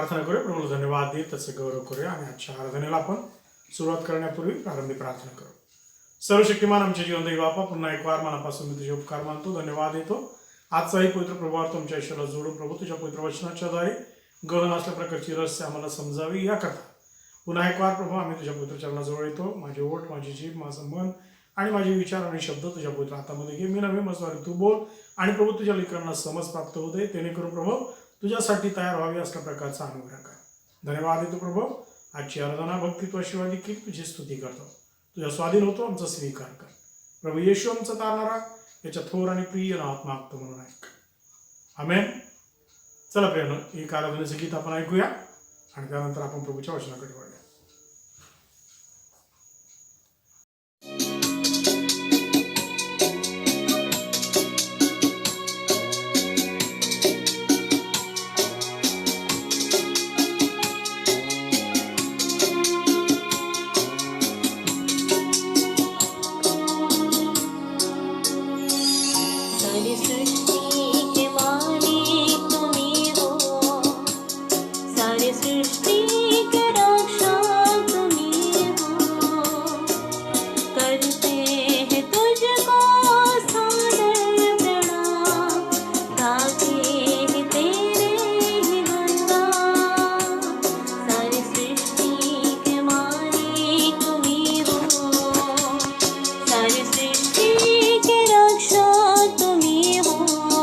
प्रार्थना करूया. प्रभू धन्यवाद देत त्याचे गौरव करूया आणि आजच्या आराधनेला आपण सुरुवात करण्यापूर्वी प्रारंभी प्रार्थना करू. सर्वशक्तिमान आमचे जीवनदैव बापा, पुन्हा एक वार मनापासून मी तुझे उपकार मानतो, धन्यवाद देतो. आजचाही पवित्र प्रभाव तुमच्या ईश्वराला जोडून प्रभू तुझ्या पवित्र वचनाच्या द्वारे गहन असल्या प्रकारची रहस्य आम्हाला समजावी याकरता पुन्हा एक वार प्रभू आम्ही तुझ्या पवित्र चरणाजवळ येतो. माझे ओठ, माझी जीभ, माझं मन आणि माझे विचार आणि शब्द तुझ्या पवित्र हातामध्ये घे. मी नव्हे मजवारी तू बोल आणि प्रभू तुझ्या लेकरांना समज प्राप्त होऊ दे, जेणेकरून प्रभू तुझ्यासाठी तयार व्हावी असल्या प्रकारचा अनुग्रह कर. धन्यवाद देतो प्रभू. आजची आराधना भक्तित्व शिवाय देखील तुझी स्तुती करतो. तुझ्या स्वाधीन होतो, आमचा स्वीकार कर. प्रभू येशू आमचा तारणारा याच्या थोर आणि प्रिय नावात मागतो म्हणून ऐक. आमेन. चला प्रियानो, एक आराधनेचं गीत आपण ऐकूया आणि त्यानंतर आपण प्रभूच्या वचनाकडे वळूया. सारी सृष्टि के रक्षक तुम्ही हो.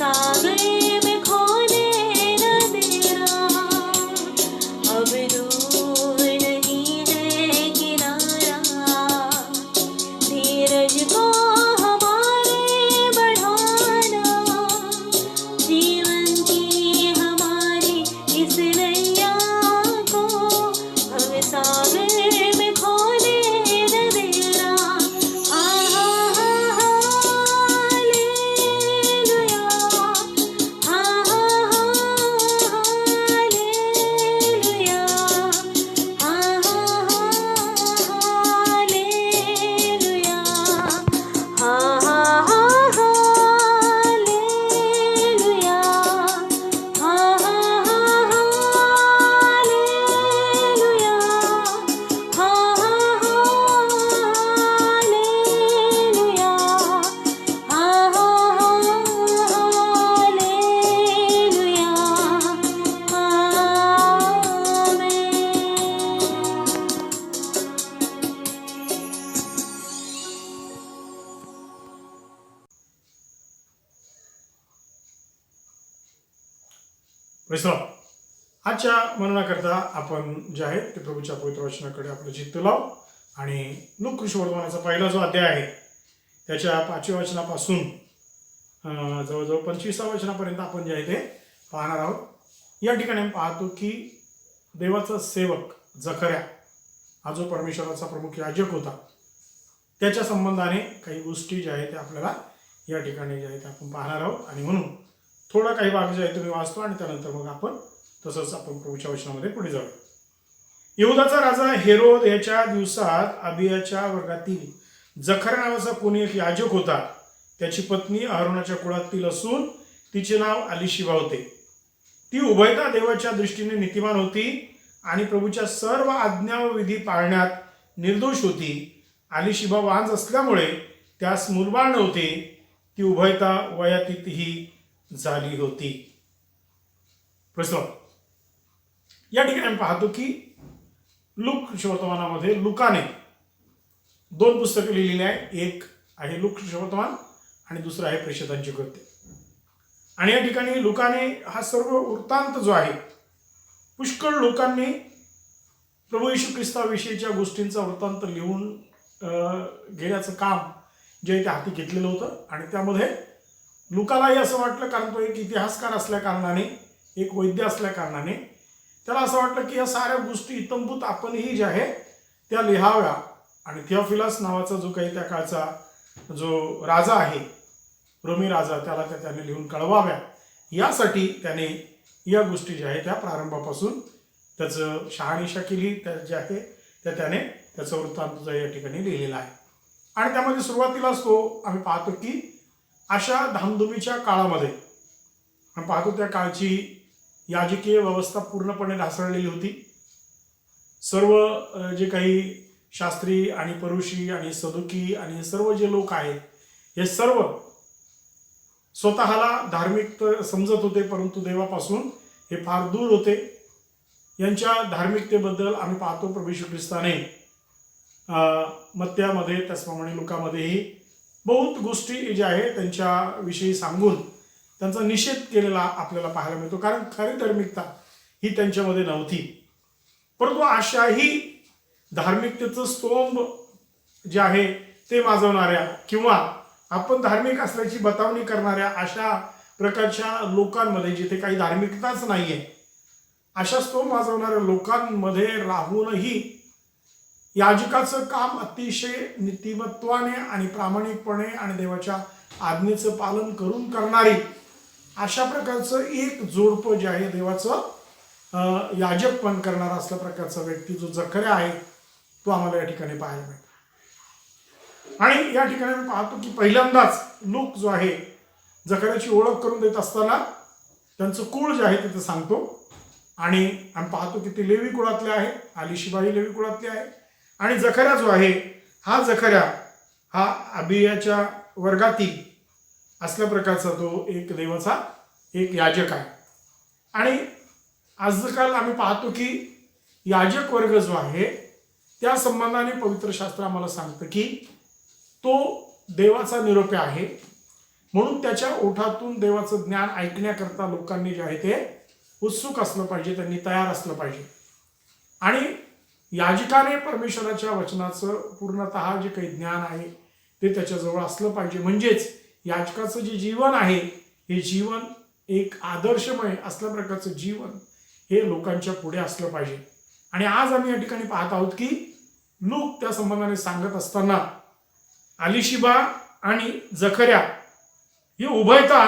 सागर में खोने न देना, अब दूर नहीं है किनारा, धीरज को हमारे बढ़ाना, जीवन की हमारी इस नैया को अब सागर में खोने न देना। Press Lord. आजच्या मननाकरता आपण जे आहे ते प्रभूच्या पवित्र वचनाकडे आपलं चित्त लावू आणि लूक कृष्णवर्तमानाचा पहिला जो अध्याय आहे त्याच्या 5व्या वचनापासून जवळजवळ 25व्या वचनापर्यंत आपण जे आहे ते पाहणार आहोत. या ठिकाणी आपण पाहतो की देवाचा सेवक जकर्या हा जो परमेश्वराचा प्रमुख याजक होता त्याच्या संबंधाने काही गोष्टी ज्या आहेत त्या आपल्याला या ठिकाणी जे आहे ते आपण पाहणार आहोत. आणि म्हणून थोडा काही भाग जे आहे तुम्ही वाचतो आणि त्यानंतर मग आपण तसंच आपण प्रभूच्या वचनामध्ये पुढे जाऊ. यहुदाचा राजा हेरोद याच्या दिवसात अबियाच्या वर्गातील जकर्या नावाचा कोणी एक याजक होता. त्याची पत्नी अहरोनाच्या कुळातील असून तिचे नाव अलिशिबा होते. ती उभयता देवाच्या दृष्टीने नीतिमान होती आणि प्रभूच्या सर्व आज्ञा व विधी पाळण्यात निर्दोष होती. अलिशिबा वांज असल्यामुळे त्यास मूलबाळ नव्हते. ती उभयता वयातीतही झाली होती. प्रश्न या ठिकाणी आपण पाहतो की लूक वर्तमानामध्ये लुकाने 2 पुस्तकं लिहिलेली आहे. एक आहे लूक वर्तमान आणि दुसरं आहे प्रेषितांची कृत्ये. आणि या ठिकाणी लुकाने हा सर्व वृत्तांत जो आहे पुष्कळ लोकांनी प्रभू येशू ख्रिस्ताविषयीच्या गोष्टींचा वृत्तांत लिहून घेण्याचं काम जे ते हाती घेतलेलं होतं. आणि त्यामध्ये लुकालाही असं वाटलं, कारण तो एक इतिहासकार असल्या कारणाने, एक वैद्य असल्या कारणाने त्याला असं वाटलं की या साऱ्या गोष्टी इतंभूत आपणही ज्या आहे त्या लिहाव्या. आणि थिओफिलस नावाचा जो काही त्या काळचा जो राजा आहे, रोमी राजा, त्याने लिहून कळवाव्या. यासाठी त्याने या गोष्टी ज्या आहेत त्या प्रारंभापासून त्याचं शहानिशा केली. त्या ज्या आहे त्याने त्याचं वृत्तांत या ठिकाणी लिहिलेला आहे. आणि त्यामध्ये सुरुवातीलाच तो आम्ही पाहतो की अशा धामधुमीच्या काळामध्ये आपण पाहतो त्या काळची याजकीय व्यवस्था पूर्णपणे ढासळलेली होती. सर्व जे काही शास्त्री आणि परुषी आणि सदुकी आणि सर्व जे लोक आहेत हे सर्व स्वतःला धार्मिक समजत होते, परंतु देवापासून हे फार दूर होते. यांच्या धार्मिकतेबद्दल आम्ही पाहतो प्रभू येशू ख्रिस्ताने मत्त्यामध्ये त्याचप्रमाणे लुकामध्येही बहुत गोष्टी ज्या आहेत त्यांच्याविषयी सांगून त्यांचा निषेध केलेला आपल्याला पाहायला मिळतो. कारण खरी धार्मिकता ही त्यांच्यामध्ये नव्हती. परंतु अशाही धार्मिकतेचं स्तोंभ जे आहे ते माजवणाऱ्या किंवा आपण धार्मिक असल्याची बतावणी करणाऱ्या अशा प्रकारच्या लोकांमध्ये, जिथे काही धार्मिकताच नाही आहे, अशा स्तोंभ माजवणाऱ्या लोकांमध्ये राहूनही याजकाचं काम अतिशय नीतिमत्वाने आणि प्रामाणिकपणे आणि देवाच्या आज्ञेचं पालन करून करणारी अशा प्रकारचं एक जोडपं जे आहे देवाचं याजक पण करणारा असल्या प्रकारचा व्यक्ती जो जकर्या आहे तो आम्हाला या ठिकाणी पाहायला मिळतो. आणि या ठिकाणी मी पाहतो की पहिल्यांदाच लूक जो आहे जकर्याची ओळख करून देत असताना त्यांचं कुळ जे आहे तिथे सांगतो. आणि आम्ही पाहतो की ते लेवी कुळातले आहे, अलिशिबाही लेवी कुळातली आहे. आणि जकर्या जो आहे हा जकर्या हा अबियाच्या वर्गातील असल्या प्रकारचा तो एक देवाचा एक याजक आहे. आणि आजकाल आम्ही पाहतो की याजक वर्ग जो आहे त्या संबंधाने पवित्र शास्त्र आम्हाला सांगतं की तो देवाचा निरोप्य आहे. म्हणून त्याच्या ओठातून देवाचं ज्ञान ऐकण्याकरता लोकांनी जे आहे ते उत्सुक असलं पाहिजे, त्यांनी तयार असलं पाहिजे. आणि याजकाने परमेश्वराच्या वचनाचं पूर्णतः जे काही ज्ञान आहे ते त्याच्याजवळ असलं पाहिजे. म्हणजेच याजकाचं जे जीवन आहे हे जीवन एक आदर्शमय असल्या प्रकारचं जीवन हे लोकांच्या पुढे असलं पाहिजे. आणि आज आम्ही या ठिकाणी पाहत आहोत की लूक त्या संबंधाने सांगत असताना अलिशिबा आणि जखर्या हे उभयता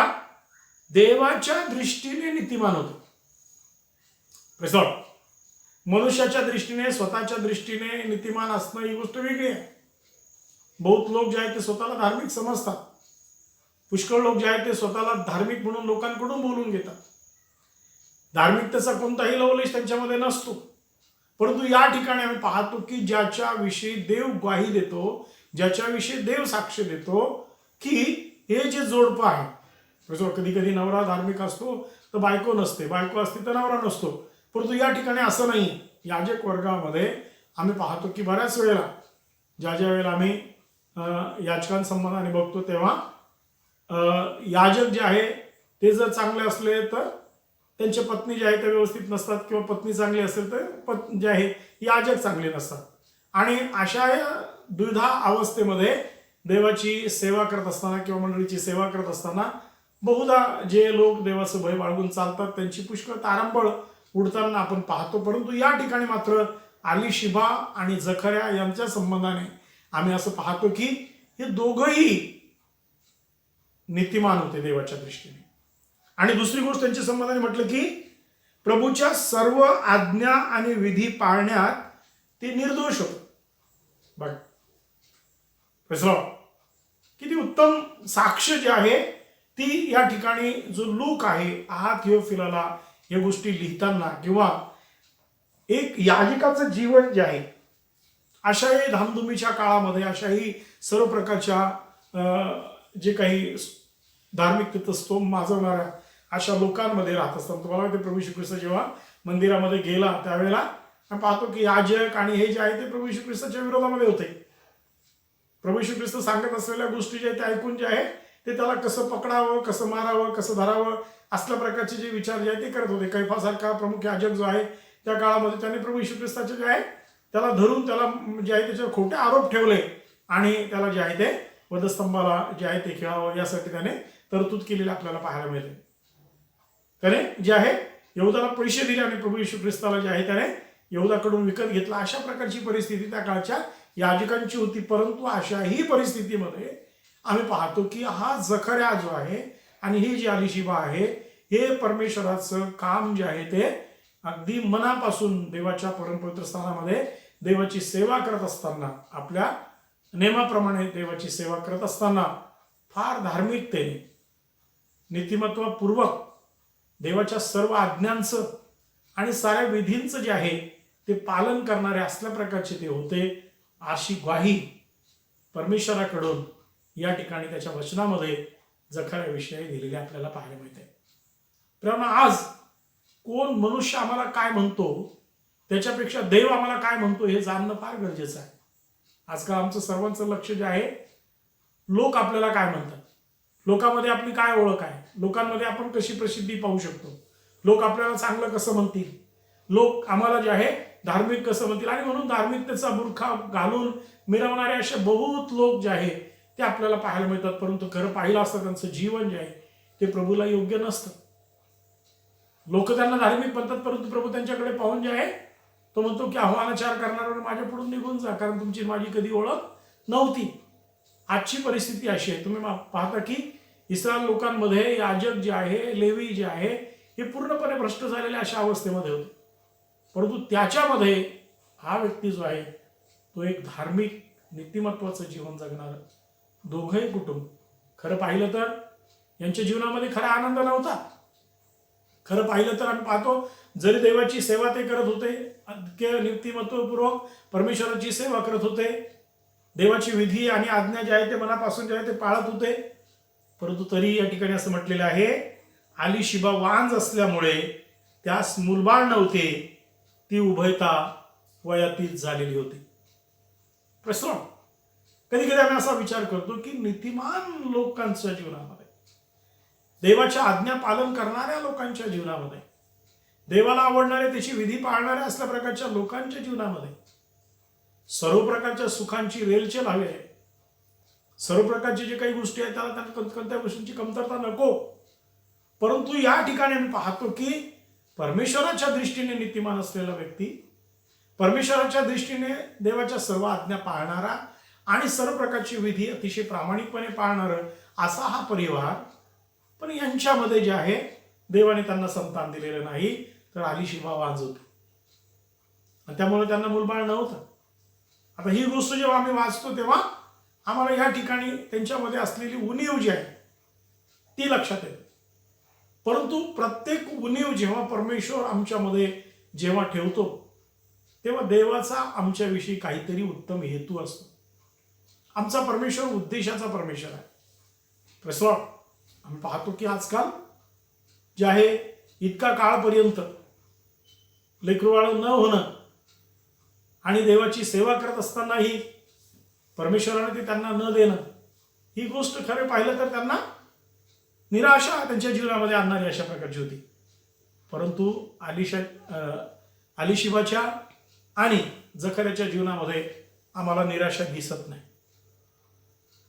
देवाच्या दृष्टीने नीतिमान होते. Praise the Lord. मनुष्याच्या दृष्टीने, स्वतःच्या दृष्टीने नीतिमान असणं ही गोष्ट वेगळी आहे. बहुत लोक जे आहेत ते स्वतःला धार्मिक समजतात. पुष्कळ लोक जे आहेत ते स्वतःला धार्मिक म्हणून लोकांकडून बोलून घेतात. धार्मिकतेचा कोणताही लवलेश त्यांच्यामध्ये नसतो. परंतु या ठिकाणी आम्ही पाहतो की ज्याच्याविषयी देव ग्वाही देतो, ज्याच्याविषयी देव साक्ष देतो की हे जे जोडपं आहे, कधी कधी नवरा धार्मिक असतो तर बायको नसते, बायको असते तर नवरा नसतो. परंतु या ठिकाणी असं नाही. याजक वर्गामध्ये आम्ही पाहतो की बऱ्याच वेळेला ज्या वेळेला आम्ही याचकांसंबंधाने बघतो तेव्हा याजक जे आहे ते जर चांगले असले तर त्यांच्या पत्नी जे आहे त्या व्यवस्थित नसतात, किंवा पत्नी चांगली असेल तर जे आहे याजक चांगले नसतात. आणि अशा द्विधा अवस्थेमध्ये देवाची सेवा करत असताना किंवा मंडळीची सेवा करत असताना बहुधा जे लोक देवाचं भय बाळगून चालतात त्यांची पुष्कळ तारंबळ उडताना आपण पाहतो. परंतु या ठिकाणी मात्र अलिशिबा आणि जखर्या यांच्या संबंधाने आम्ही असं पाहतो की हे दोघंही नीतिमान होते देवाच्या दृष्टीने. आणि दुसरी गोष्ट त्यांच्या संबंधाने म्हटलं की प्रभूच्या सर्व आज्ञा आणि विधी पाळण्यात ते निर्दोष होते. बघ किती उत्तम साक्ष जी आहे ती या ठिकाणी जो लूक आहे हा थिओफिलाला या गोष्टी लिहिताना, किंवा एक याजकाचं जीवन जे आहे अशाही धामधुमीच्या काळामध्ये, अशाही सर्व प्रकारच्या जे काही धार्मिकतेत स्तोम माजवणाऱ्या अशा लोकांमध्ये राहत असतात. तुम्हाला माहिती प्रभू येशू ख्रिस्त जेव्हा मंदिरामध्ये गेला त्यावेळेला आपण पाहतो की याजक आणि हे जे आहे ते प्रभू येशू ख्रिस्ताच्या विरोधामध्ये होते. प्रभू येशू ख्रिस्त सांगत असलेल्या गोष्टी जे आहेत ते ऐकून जे आहे ते त्याला कसं पकडावं, कसं मारावं, कसं धरावं असल्या प्रकारचे जे विचार जे आहे ते करत होते. कैफासारखा प्रमुख याजक जो आहे त्या काळामध्ये त्याने प्रभू येशू ख्रिस्ताचे जे आहे त्याला धरून त्याला जे आहे त्याच्यावर खोटे आरोप ठेवले आणि त्याला जे आहे ते वधस्तंभाला जे आहे ते खेळावं यासाठी त्याने तरतूद केलेली आपल्याला पाहायला मिळते. त्याने जे आहे यहुदाला पैसे दिले आणि प्रभू येशू ख्रिस्ताला जे आहे त्याने यहुदाकडून विकत घेतला. अशा प्रकारची परिस्थिती त्या काळच्या याजकांची होती. परंतु अशाही परिस्थितीमध्ये आम्ही पाहतो की हा जखर्या जो आहे आणि ही जी अलिशिबा आहे हे परमेश्वराचं काम जे आहे ते अगदी मनापासून देवाच्या परमपवित्र स्थानामध्ये देवाची सेवा करत असताना, आपल्या नेमाप्रमाणे देवाची सेवा करत असताना फार धार्मिकतेने, नीतिमत्वपूर्वक देवाच्या सर्व आज्ञांचं आणि साऱ्या विधींचं जे आहे ते पालन करणारे असल्या प्रकारचे ते होते. अशी ग्वाही परमेश्वराकडून या ठिकाणी त्याच्या वचनामध्ये जखर्याविषयी दिलेली आपल्याला पाहायला मिळते. कारण आज कोण मनुष्य आम्हाला काय म्हणतो त्याच्यापेक्षा देव आम्हाला काय म्हणतो हे जाणणं फार गरजेचं आहे. आजकाल आमचं सर्वांचं लक्ष जे आहे लोक आपल्याला काय म्हणतात, लोकांमध्ये आपली काय ओळख आहे, लोकांमध्ये आपण कशी प्रसिद्धी पाहू शकतो, लोक आपल्याला चांगलं कसं म्हणतील, लोक आम्हाला जे आहे धार्मिक कसं म्हणतील, आणि म्हणून धार्मिकतेचा बुरखा घालून मिरवणारे असे बहुत लोक जे आहे ते आपल्याला पाहायला मिळतात. परंतु खरं पाहिलं असतं त्यांचं जीवन जे आहे ते प्रभूला योग्य नसतं. लोक त्यांना धार्मिक म्हणतात, परंतु प्रभू त्यांच्याकडे पाहून जे आहे तो म्हणतो की आव्हानाचार करणाऱ्यावर माझ्या पुढून निघून जा, कारण तुमची माझी कधी ओळख नव्हती. आजची परिस्थिती अशी आहे, तुम्ही पाहता की इस्रायल लोकांमध्ये याजक जे आहे, लेवी जे आहे हे पूर्णपणे भ्रष्ट झालेल्या अशा अवस्थेमध्ये होते. परंतु त्याच्यामध्ये हा व्यक्ती जो आहे तो एक धार्मिक नीतिमत्वाचं जीवन जगणार दोघंही कुटुंब. खरं पाहिलं तर यांच्या जीवनामध्ये खरा आनंद नव्हता. खरं पाहिलं तर आम्ही पाहतो जरी देवाची सेवा ते करत होते, नीतिमत्वपूर्वक परमेश्वराची सेवा करत होते, देवाची विधी आणि आज्ञा जे आहे ते मनापासून जे आहे ते पाळत होते, परंतु तरी या ठिकाणी असं म्हटलेलं आहे अलिशिबा वांज असल्यामुळे त्यास मूलबाळ नव्हते, ती उभयता वयातीत झालेली होती. प्रश्न कधी कधी आम्ही असा विचार करतो की नीतिमान लोकांच्या जीवनामध्ये देवाच्या आज्ञा पालन करणाऱ्या लोकांच्या जीवनामध्ये, देवाला आवडणारे त्याची विधी पाळणाऱ्या असल्या प्रकारच्या लोकांच्या जीवनामध्ये सर्व प्रकारच्या सुखांची रेलचेल हवी आहे. सर्व प्रकारचे जे काही गोष्टी आहेत त्याला त्यांना कोणत्या गोष्टींची कमतरता नको. परंतु या ठिकाणी आम्ही पाहतो की परमेश्वराच्या दृष्टीने नीतिमान असलेला व्यक्ती, परमेश्वराच्या दृष्टीने देवाच्या सर्व आज्ञा पाळणारा आणि सर्व प्रकारची विधी अतिशय प्रामाणिकपणे पाळणार असा हा परिवार, पण यांच्यामध्ये जे आहे देवाने त्यांना संतान दिलेलं नाही, तर अलीशिबा वांज होते आणि त्यामुळे त्यांना मूलबाळ नव्हतं. आता ही गोष्ट जेव्हा आम्ही वाचतो तेव्हा आम्हाला या ठिकाणी त्यांच्यामध्ये असलेली उणीव जी आहे ती लक्षात येते. परंतु प्रत्येक उणीव जेव्हा परमेश्वर आमच्यामध्ये जेव्हा ठेवतो तेव्हा देवाचा आमच्याविषयी काहीतरी उत्तम हेतू असतो. आमचा परमेश्वर उद्देशाचा परमेश्वर आहे. प्रसवा आम्ही पाहतो की आजकाल जे आहे इतका काळपर्यंत लेकरूबाळ न होणं आणि देवाची सेवा करत असतानाही परमेश्वराने ते त्यांना न देणं, ही गोष्ट खरे पाहिलं तर त्यांना निराशा त्यांच्या जीवनामध्ये आणणारी अशा प्रकारची होती. परंतु अलीशिबाच्या आणि जखऱ्याच्या जीवनामध्ये आम्हाला निराशा दिसत नाही.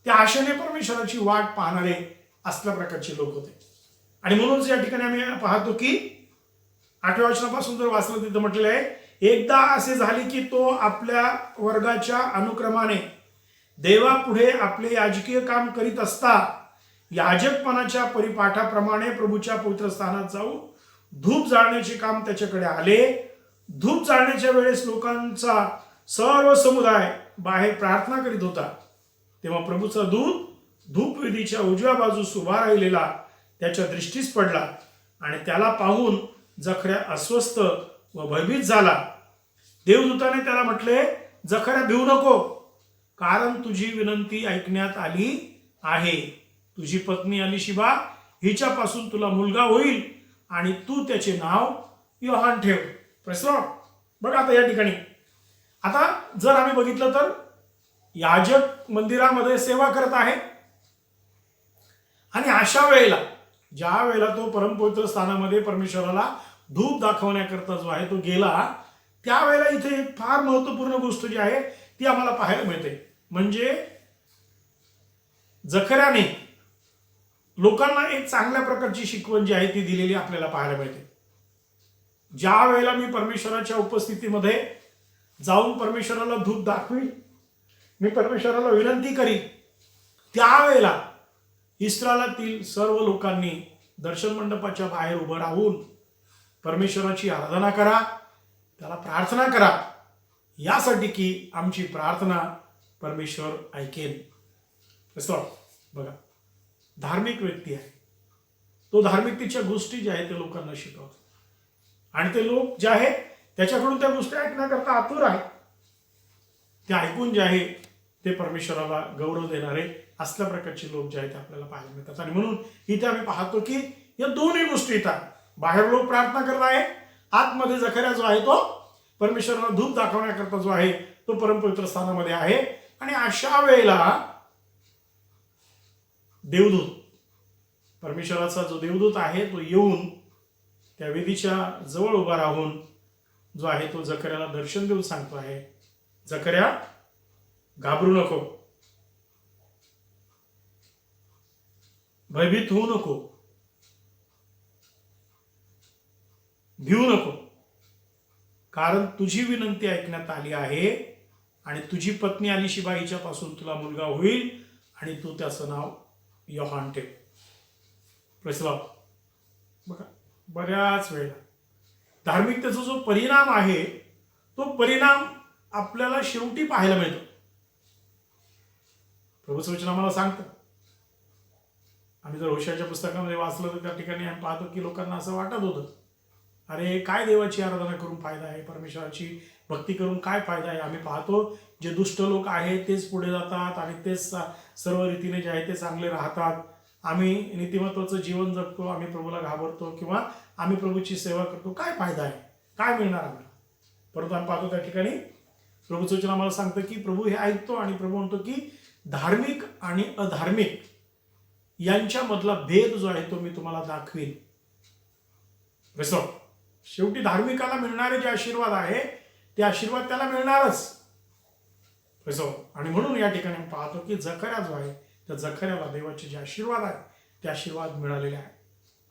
त्या आशेने परमेश्वराची वाट पाहणारे असल्या प्रकारचे लोक होते. आणि म्हणूनच या ठिकाणी आम्ही पाहतो की 8व्या वचनापासून जर वाचलं तिथं म्हटलेलं आहे, एकदा असे झाले की तो आपल्या वर्गाच्या अनुक्रमाने देवापुढे आपले याजकीय काम करीत असता याजकपणाच्या परिपाठाप्रमाणे प्रभूच्या पवित्र स्थानात जाऊन धूप जाळण्याचे काम त्याच्याकडे आले. धूप जाळण्याच्या वेळेस लोकांचा सर्व समुदाय बाहेर प्रार्थना करीत होता. तेव्हा प्रभूचा दूत धूपवेदीच्या उजव्या बाजूस उभा राहिलेला त्याच्या दृष्टीस पडला आणि त्याला पाहून जखऱ्या अस्वस्थ व भयभीत झाला. देवदूताने त्याला म्हटले, जखऱ्या भिवू नको, कारण तुझी विनंती ऐकण्यात आली आहे. तुझी पत्नी अलीशिबा हिच्यापासून तुला मुलगा होईल आणि तू त्याचे नाव योहान ठेव. प्रश्न बघा आता या ठिकाणी, आता जर आम्ही बघितलं तर याजक मंदिरामध्ये सेवा करत आहे आणि अशा वेळेला ज्या वेळेला तो परमपवित्र स्थानामध्ये परमेश्वराला धूप दाखवण्याकरता जो आहे तो गेला, त्यावेळेला इथे एक फार महत्वपूर्ण गोष्ट जी आहे ती आम्हाला पाहायला मिळते. म्हणजे जखऱ्याने लोकांना एक चांगल्या प्रकारची शिकवण जी आहे ती दिलेली आपल्याला पाहायला मिळते. ज्या वेळेला मी परमेश्वराच्या उपस्थितीमध्ये जाऊन परमेश्वराला धूप दाखवी, मी परमेश्वराला विनंती करीन, त्यावेळेला इस्रायलातील सर्व लोकांनी दर्शन मंडपाच्या बाहेर उभं राहून परमेश्वराची आराधना करा, त्याला प्रार्थना करा, यासाठी की आमची प्रार्थना परमेश्वर ऐकेल. बघा, धार्मिक व्यक्ती आहे, तो धार्मिकतेच्या गोष्टी ज्या आहेत ते लोकांना शिकवतो आणि ते लोक जे आहे त्याच्याकडून त्या गोष्टी ऐकण्याकरता आतुर आहे. ते ऐकून जे आहे ते परमेश्वराला गौरव देणारे असल्या प्रकारचे लोक जे आहेत आपल्याला पाहायला मिळतात. आणि म्हणून इथे आम्ही पाहतो की या दोन्ही गोष्टी येतात. बाहेर लोक प्रार्थना करत आहे, आतमध्ये जखऱ्या जो आहे तो परमेश्वराला धूप दाखवण्याकरता जो आहे तो परमपवित्र स्थानामध्ये आहे. आणि अशा वेळेला देवदूत, परमेश्वराचा जो देवदूत आहे तो येऊन त्या वेदीच्या जवळ उभा राहून जो आहे तो जखऱ्याला दर्शन देऊन सांगतो आहे, जखऱ्या घाबरू नको, भयभीत होऊ नको, भिवू नको, कारण तुझी विनंती ऐकण्यात आली आहे आणि तुझी पत्नी अलीशिबा हिच्यापासून तुला मुलगा होईल आणि तू त्याचं नाव योहान ठेव. प्रसलाव बघा, बऱ्याच वेळा धार्मिकतेचा जो परिणाम आहे तो परिणाम आपल्याला शेवटी पाहायला मिळतो. प्रभूचं वचन आम्हाला सांगतं, आम्ही जर होशाच्या पुस्तकामध्ये वाचलं तर त्या ठिकाणी आम्ही पाहतो की लोकांना असं वाटत होतं, अरे काय देवाची आराधना करून फायदा आहे, परमेश्वराची भक्ती करून काय फायदा आहे. आम्ही पाहतो जे दुष्ट लोक आहेत तेच पुढे जातात आणि तेच सर्व रीतीने जे आहे ते चांगले राहतात. आम्ही नीतिमत्वाचं जीवन जगतो, आम्ही प्रभूला घाबरतो किंवा आम्ही प्रभूची सेवा करतो, काय फायदा आहे, काय मिळणार आम्हाला. परंतु आम्ही पाहतो त्या ठिकाणी प्रभूचं वचन आम्हाला सांगतं की प्रभू हे ऐकतो आणि प्रभू म्हणतो की धार्मिक आणि अधार्मिक यांच्यामधला भेद जो आहे तो मी तुम्हाला दाखवीन. कसं शेवटी धार्मिकाला मिळणारे जे आशीर्वाद आहे ते आशीर्वाद त्याला मिळणारच. कसं आणि म्हणून या ठिकाणी आपण पाहतो की जकर्या जो आहे त्या जकर्याला देवाचे जे आशीर्वाद आहे ते आशीर्वाद मिळालेले आहे.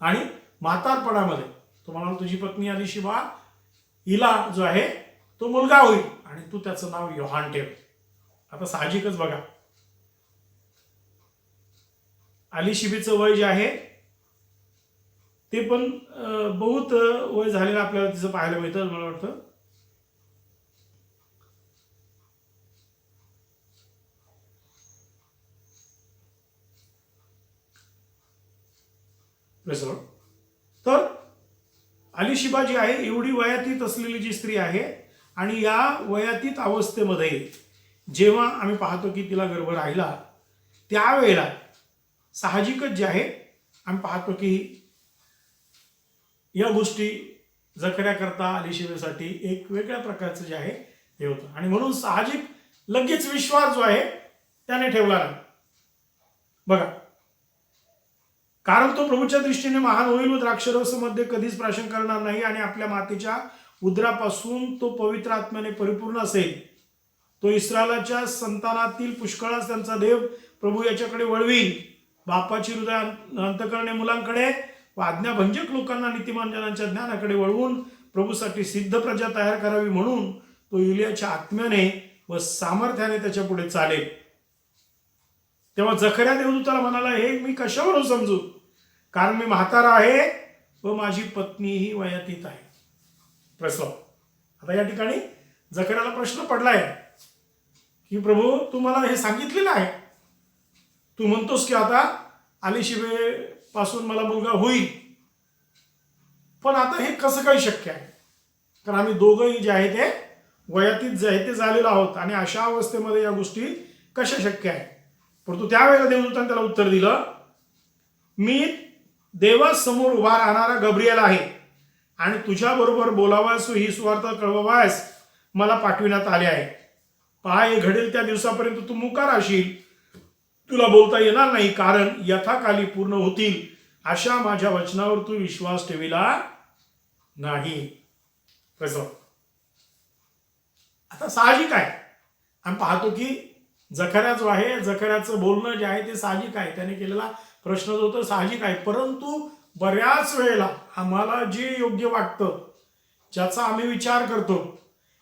आणि म्हातारपणामध्ये तो म्हणाला तुझी पत्नी अलिशिबा हिला जो आहे तो मुलगा होईल आणि तू त्याचं नाव योहान ठेव. आता साहजिकच बघा अलिशिबेचं वय जे आहे ते पण बहुत वय झालेलं आपल्याला तिचं पाहायला मिळतं. मला वाटतं तर अलिशिबा जी आहे एवढी वयातीत असलेली जी स्त्री आहे आणि या वयातीत अवस्थेमध्ये जेव्हा आम्ही पाहतो की तिला गर्भ राहिला त्यावेळेला साहजिकच जे आहे आम्ही पाहतो की या गोष्टी जकर्याकरता अलिशिबेसाठी एक वेगळ्या प्रकारचं जे आहे हे होतं आणि म्हणून साहजिक लगेच विश्वास जो आहे त्याने ठेवला नाही. बघा कारण तो प्रभूच्या दृष्टीने महान होईल व द्राक्षरसामध्ये कधीच प्राशन करणार नाही आणि आपल्या मातेच्या उदरापासून तो पवित्र आत्म्याने परिपूर्ण असेल. तो इस्रायलाच्या संतानातील पुष्कळास त्यांचा देव प्रभू याच्याकडे वळवील. बापाची हृदय अंतकरणे मुलांकडे व आज्ञाभंजक लोकांना नीतिमान जनांच्या ज्ञानाकडे वळवून प्रभूसाठी सिद्ध प्रजा तयार करावी म्हणून तो एलियाच्या आत्म्याने व सामर्थ्याने त्याच्या पुढे चालेल. तेव्हा जकर्या देवदूताला म्हणाला हे मी कशावरून समजू कारण मी म्हातारा आहे व माझी पत्नीही वयातीत आहे. प्रश्न आता या ठिकाणी जकर्याला प्रश्न पडलाय की प्रभू तू मला हे सांगितलेलं आहे तू म्हणतोस की आता अलिशिबे पासून मला मुलगा होईल पण आता हे कसं काही शक्य आहे कारण आम्ही दोघंही जे आहे ते वयातीत जे आहे ते झालेलो आहोत आणि अशा अवस्थेमध्ये या गोष्टी कशा शक्य आहे. परंतु त्यावेळेला देवदूताने त्याला उत्तर दिलं मी देवासमोर उभा राहणारा गब्रिएल आहे आणि तुझ्याबरोबर बोलावास ही सुवार्थ कळवावास मला पाठविण्यात आले आहे. पहा हे घडेल त्या दिवसापर्यंत तू मुका राहशील तुला बोलता येणार नाही कारण यथाकाली पूर्ण होतील अशा माझ्या वचनावर तू विश्वास ठेविला नाही. कसं आता साहजिक आहे आम्ही पाहतो की जकर्या जो आहे जकर्याचं बोलणं जे आहे ते साहजिक आहे त्याने केलेला प्रश्न जो तो साहजिक आहे परंतु बऱ्याच वेळेला आम्हाला जे योग्य वाटतं ज्याचा आम्ही विचार करतो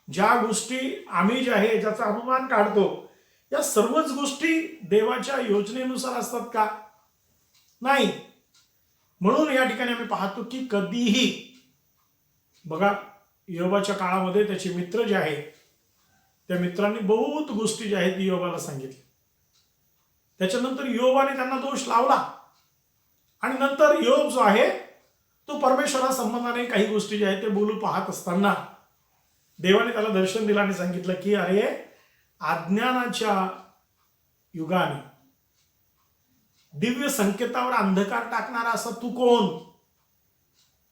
ज्या गोष्टी आम्ही जे आहे ज्याचा अनुमान काढतो या सर्वच गोष्टी देवाच्या योजनेनुसार असतात का नाही. म्हणून या ठिकाणी आम्ही पाहतो की कधीही बघा योबाच्या काळामध्ये त्याचे मित्र जे आहेत त्या मित्रांनी बहुत गोष्टी ज्या आहेत योबाला सांगितल्या. त्याच्यानंतर योबाने त्यांना दोष लावला आणि नंतर योब जो आहे तो परमेश्वरा संबंधाने काही गोष्टी ज्या आहेत ते बोलू पाहत असताना देवाने त्याला दर्शन दिलं आणि सांगितलं की अरे अज्ञानाच्या युगाने दिव्य संकेतावर अंधकार टाकणारा असा तू कोण.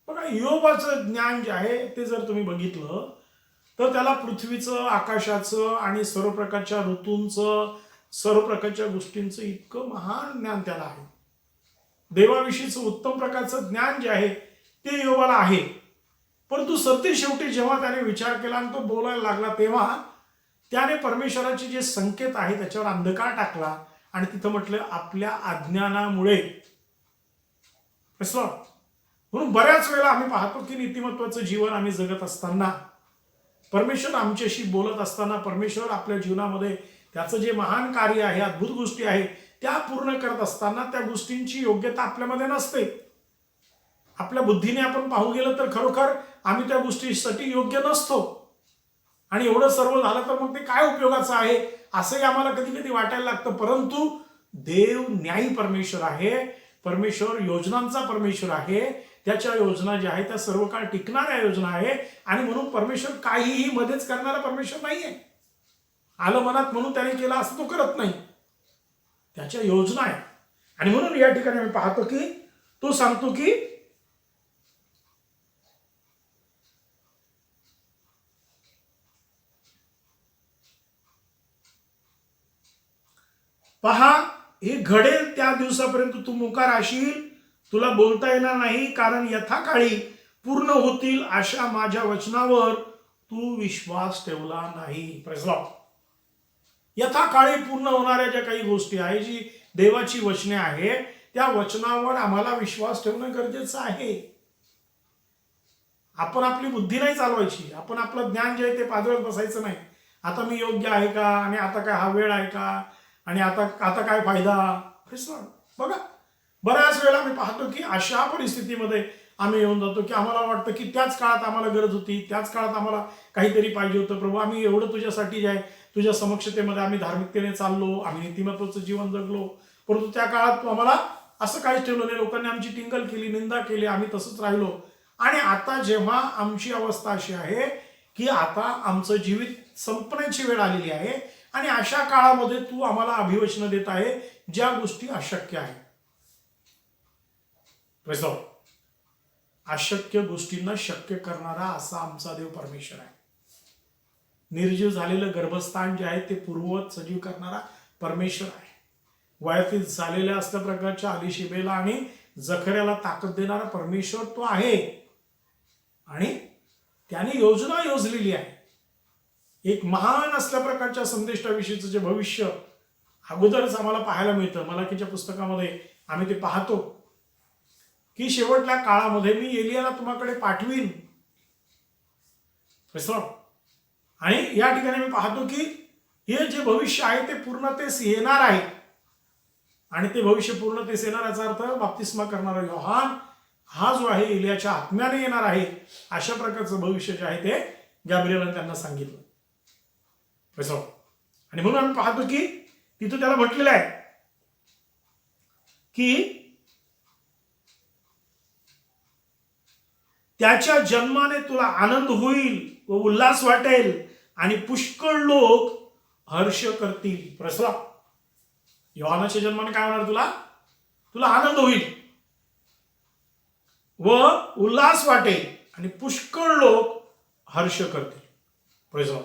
बघा योबाचं ज्ञान जे आहे ते जर तुम्ही बघितलं तर त्याला पृथ्वीचं आकाशाचं आणि सर्व प्रकारच्या ऋतूंचं सर्व प्रकारच्या गोष्टींचं इतकं महान ज्ञान त्याला आहे. देवाविषयीचं उत्तम प्रकारचं ज्ञान जे आहे ते योबाला आहे. परंतु सरते शेवटी जेव्हा त्याने विचार केला आणि तो बोलायला लागला तेव्हा त्याने परमेश्वराचे जे संकेत आहे त्याच्यावर अंधकार टाकला आणि तिथं म्हटलं आपल्या अज्ञानामुळे. म्हणून बऱ्याच वेळा आम्ही पाहतो की नीतिमत्वाचं जीवन आम्ही जगत असताना परमेश्वर आमच्याशी बोलत असताना परमेश्वर आपल्या जीवनामध्ये त्याचं जे महान कार्य आहे अद्भुत गोष्टी आहे त्या पूर्ण करत असताना त्या गोष्टींची योग्यता आपल्यामध्ये नसते. आपल्या बुद्धीने आपण पाहू गेलं तर खरोखर आम्ही त्या गोष्टीसाठी योग्य नसतो आणि एवढं सर्व झालं तर मग ते काय उपयोगाचं आहे असंही आम्हाला कधी कधी वाटायला लागतं. परंतु देव न्यायी परमेश्वर आहे. परमेश्वर योजनांचा परमेश्वर आहे. त्याच्या योजना ज्या आहेत त्या सर्व काळ टिकणाऱ्या योजना आहे आणि म्हणून परमेश्वर काहीही मध्येच करणारा परमेश्वर नाहीये. आलं मनात म्हणून त्याने केला असं तो करत नाही. त्याच्या योजना आहे आणि म्हणून या ठिकाणी आम्ही पाहतो की तो सांगतो की पहा हे घडेल त्या दिवसापर्यंत तू मुका राहशील, तुला बोलता येणार नाही, कारण यथाकाळी पूर्ण होतील अशा माझ्या वचनावर तू विश्वास ठेवला नाही. Praise Lord. यथाकाळी पूर्ण होणाऱ्या ज्या काही गोष्टी आहे, जी देवाची वचने आहे, त्या वचनावर आम्हाला विश्वास ठेवणं गरजेचं आहे. आपण आपली बुद्धी नाही चालवायची, आपण आपलं ज्ञान जे आहे ते पाजळत बसायचं नाही. आता मी योग्य आहे का, आणि आता काय हा वेळ आहे का, आणि आता आता काय फायदा. बघा, बऱ्याच वेळा मी पाहतो की अशा परिस्थितीमध्ये आम्ही येऊन जातो की आम्हाला वाटतं की त्याच काळात आम्हाला गरज होती, त्याच काळात आम्हाला काहीतरी पाहिजे होतं. प्रभू, आम्ही एवढं तुझ्यासाठी जे आहे, तुझ्या समक्षतेमध्ये आम्ही धार्मिकतेने चाललो, आम्ही नीतिमत्वाचं जीवन जगलो, परंतु त्या काळात तू आम्हाला असं काहीच ठेवलं नाही. लोकांनी आमची टिंगल केली, निंदा केली, आम्ही तसंच राहिलो. आणि आता जेव्हा आमची अवस्था अशी आहे की आता आमचं जीवित संपण्याची वेळ आलेली आहे, आणि अशा काळामध्ये तू आम्हाला अभिवचन देत आहे ज्या गोष्टी अशक्य आहेत. अशक्य गोष्टींना शक्य करणारा असा आमचा देव परमेश्वर आहे. निर्जीव झालेलं गर्भस्थान जे आहे ते पूर्ववत सजीव करणारा परमेश्वर आहे. वयातीत झालेल्या असल्या प्रकारच्या अलिशिबेला आणि जखऱ्याला ताकद देणारा परमेश्वर तो आहे, आणि त्याने योजना योजलेली आहे. एक महान असल्या प्रकारच्या संदेशाविषयीचं जे भविष्य अगोदरच आम्हाला पाहायला मिळतं. मलाकीच्या पुस्तकामध्ये आम्ही ते पाहतो की शेवटल्या काळामध्ये मी एलियाला तुम्हाकडे पाठवीन. आणि या ठिकाणी मी पाहतो की हे जे भविष्य आहे ते पूर्णतेस येणार आहे, आणि ते भविष्य पूर्णतेस येणार याचा अर्थ बाप्तिस्मा करणारा योहान हा जो आहे एलियाच्या आत्म्याने येणार आहे. अशा प्रकारचं भविष्य जे आहे ते गॅब्रिएलने त्यांना सांगितलं. आणि म्हणून आम्ही पाहतो की तिथं त्याला म्हटलेलं आहे की त्याच्या जन्माने तुला आनंद होईल व उल्हास वाटेल, आणि पुष्कळ लोक हर्ष करतील. प्रसला, योहानाच्या जन्माने काय होणार? तुला आनंद होईल व उल्हास वाटेल, आणि पुष्कळ लोक हर्ष करतील. प्रसला,